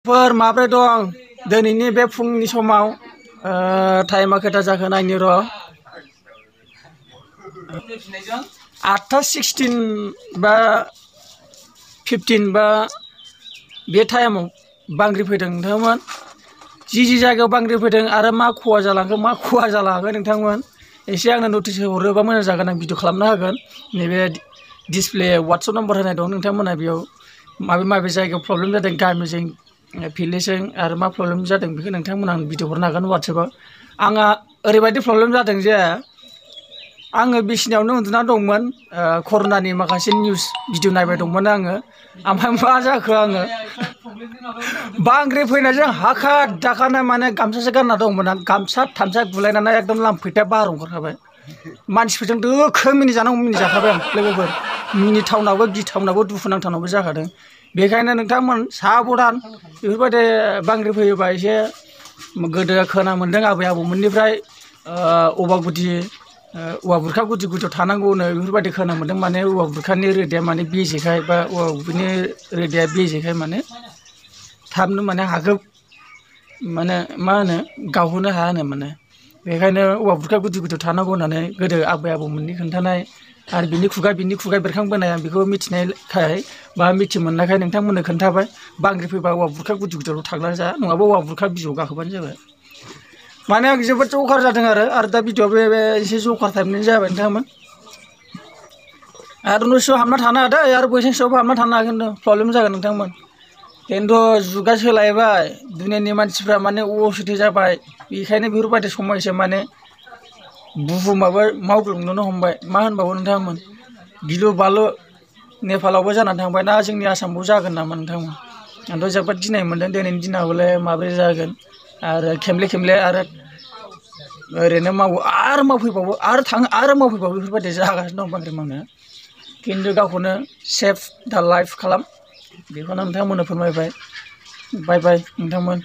फोर माब्रै दं दिनैनि बे फुंनि समाव टाइमा खैथा जाखो नायनि र' 8:16 बा 15 बा बे टाइमाव बांग्रि फैदों नोंथांमोन जि जायगायाव बांग्रि फैदों आरो मा खहा जालांखो मा खहा जालाङाखै नोंथांमोन एसे आंनो नटिस हरोबा मोजां जागोन आं भिडिअ खालामना होगोन नैबे डिसप्ले वाट्सएप नम्बर होनाय दं नोंथांमोना बेयाव माबे जायगायाव प्रब्लेम जादों गामिजों फिल्डजों आरो मा प्रब्लेम जादों बेखौ नोंथांमोना आं भिडिअ हरनो हागोन वाट्सएपआव आंहा ओरैबायदि प्रब्लेम जादों जे आङो बिसिनायावनो उन्दुना दंमोन कर'नानि माखासे निउस भिडिअ नायबाय दंमोन आङो ओमफ्राय मा जाखो आङो बांग्रि फैनायजों हाखा दाखानो माने गामसासो गानना दंमोन आं गामसा थामसा गुलायनानै एकदम लांफैथाय बार ओंखारखाबाय मानसिफोरजों दोखो मिनिजाखाबाय आं लोगोफोर मिनिथावनाबो गिथावनाबो दुखुनांथावनाबो जाखादों बेखायनो नोंथांमोन साबधान बेफोरबायदि बांग्रि फैयोबा एसे गोदो खोना मोन्दों आबै आबौमोननिफ्राय औवा गुदि औवा बुरखा गुदि गुदियाव थानांगौनो बेफोरबायदि खोना मोन्दों माने औवा बुरखानि रोदाया माने बेजेखाय बा औवा गुदिनि रोदाया बेजेखाय माने थाबनो माने हाखौ माने मा होनो गावहोनो हाया होनो माने बेखायनो औवा बुरखा गुदि गुदियाव थानांगौ होननानै गोदो आबै आबौमोननि खोन्थानाय आरो बिनि खुगा बेरखांबोनाय आं बेखौ मिथिनायखाय बा मिथि मोननायखाय नोंथांमोननो खोन्थाबाय बांग्रि फैबा औवा बुरखा गुदि गुदियावल' थाग्ला जा नङाबा औवा बुरखा बिजौआव गाखोबानो जाबाय माने आं जोबोद जखार जादों आरो दा भिडिअआ बे एसे जखार टाइपनि जाबाय नोंथांमोन आरो न' सिङाव हाबना थानो हादों आरो बैसां सायावबो हाबना थानो हागोन प्रब्लेम जागोन नोंथांमोन खिन्थु जुगा सोलायबाय दुनियानि मानसिफ्रा माने असुथि जाबाय बेखायनो बेफोरबायदि समयसा माने बुहुमाबो मावग्लुंनोनो हमबाय मा होनबावो नोंथांमोन गिलु बालु नेपालावबो जानानै थांबाय दा जोंनि आसामावबो जागोन नामा नोंथांमोन आंथ' जोबोद गिनाय मोन्दों दिनैनि दिनावलाय माबोरै जागोन आरो खेमले आरो ओरैनो मावो आरो मावफैबावो आरो थाङो आरो मावफैबावो बेफोरबायदि जागासिनो दं बांग्रि मावनाया खिन्थु गावखौनो सेफ दा लाइफ खालाम बेखौनो नोंथांमोननो फोरमायबाय बाय बाय नोंथांमोन